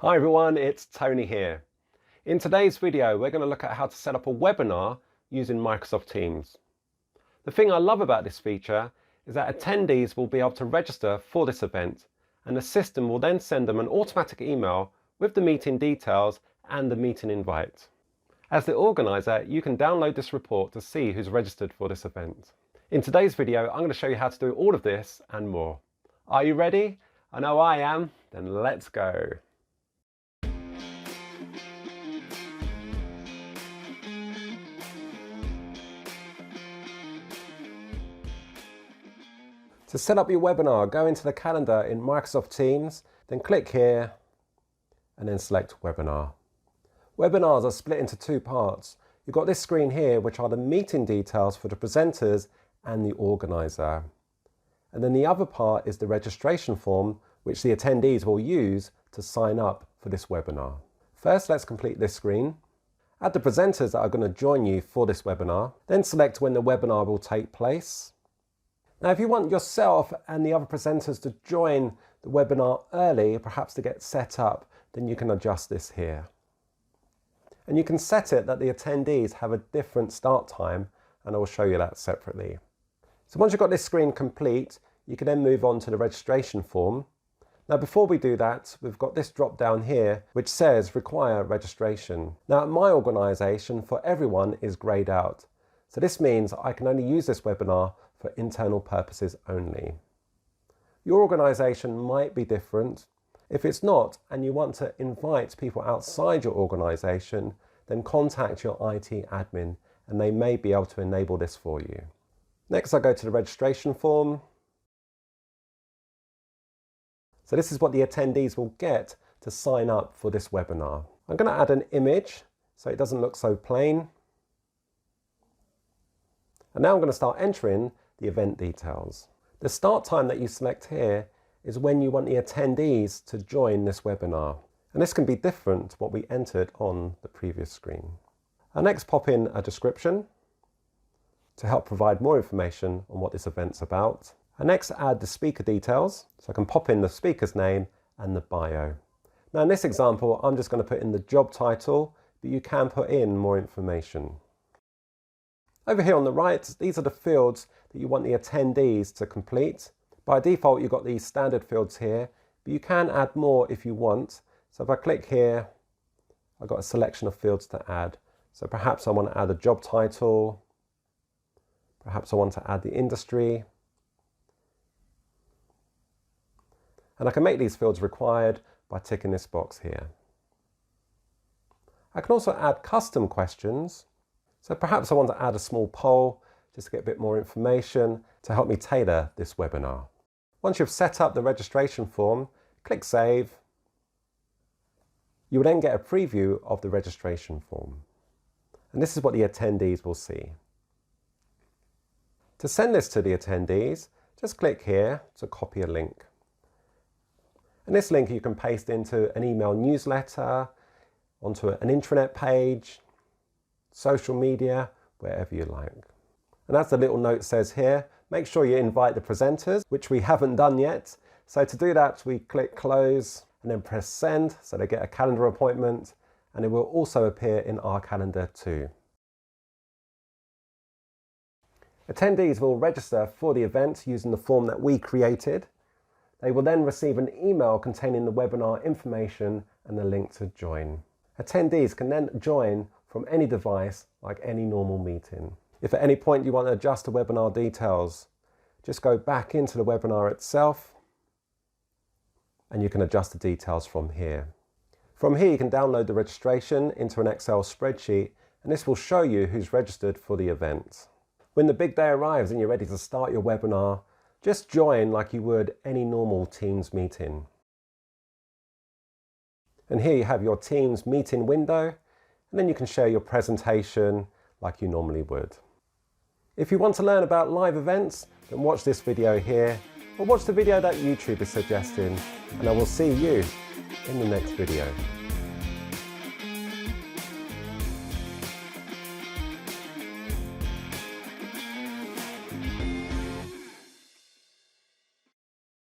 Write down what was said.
Hi everyone, it's Tony here. In today's video, we're going to look at how to set up a webinar using Microsoft Teams. The thing I love about this feature is that attendees will be able to register for this event, and the system will then send them an automatic email with the meeting details and the meeting invite. As the organizer, you can download this report to see who's registered for this event. In today's video, I'm going to show you how to do all of this and more. Are you ready? I know I am. Then let's go. To set up your webinar, go into the calendar in Microsoft Teams, then click here and then select Webinar. Webinars are split into two parts. You've got this screen here, which are the meeting details for the presenters and the organizer. And then the other part is the registration form, which the attendees will use to sign up for this webinar. First, let's complete this screen. Add the presenters that are going to join you for this webinar, then select when the webinar will take place. Now, if you want yourself and the other presenters to join the webinar early, perhaps to get set up, then you can adjust this here. And you can set it that the attendees have a different start time, and I will show you that separately. So once you've got this screen complete, you can then move on to the registration form. Now, before we do that, we've got this drop down here, which says require registration. Now, at my organization, for everyone is grayed out. So this means I can only use this webinar for internal purposes only. Your organization might be different. If it's not, and you want to invite people outside your organization, then contact your IT admin and they may be able to enable this for you. Next, I go to the registration form. So this is what the attendees will get to sign up for this webinar. I'm going to add an image so it doesn't look so plain. And now I'm going to start entering the event details. The start time that you select here is when you want the attendees to join this webinar. And this can be different to what we entered on the previous screen. I next pop in a description to help provide more information on what this event's about. I next add the speaker details, so I can pop in the speaker's name and the bio. Now in this example, I'm just going to put in the job title, but you can put in more information. Over here on the right, these are the fields that you want the attendees to complete. By default, you've got these standard fields here, but you can add more if you want. So if I click here, I've got a selection of fields to add. So perhaps I want to add a job title. Perhaps I want to add the industry. And I can make these fields required by ticking this box here. I can also add custom questions. So perhaps I want to add a small poll just to get a bit more information to help me tailor this webinar. Once you've set up the registration form, click Save. You will then get a preview of the registration form. And this is what the attendees will see. To send this to the attendees, just click here to copy a link. And this link you can paste into an email newsletter, onto an intranet page, social media, wherever you like. And as the little note says here, make sure you invite the presenters, which we haven't done yet. So to do that, we click Close and then press Send, so they get a calendar appointment, and it will also appear in our calendar too. Attendees will register for the event using the form that we created. They will then receive an email containing the webinar information and the link to join. Attendees can then join from any device like any normal meeting. If at any point you want to adjust the webinar details, just go back into the webinar itself and you can adjust the details from here. From here you can download the registration into an Excel spreadsheet, and this will show you who's registered for the event. When the big day arrives and you're ready to start your webinar, just join like you would any normal Teams meeting. And here you have your Teams meeting window, and then you can share your presentation like you normally would. If you want to learn about live events, then watch this video here, or watch the video that YouTube is suggesting, and I will see you in the next video.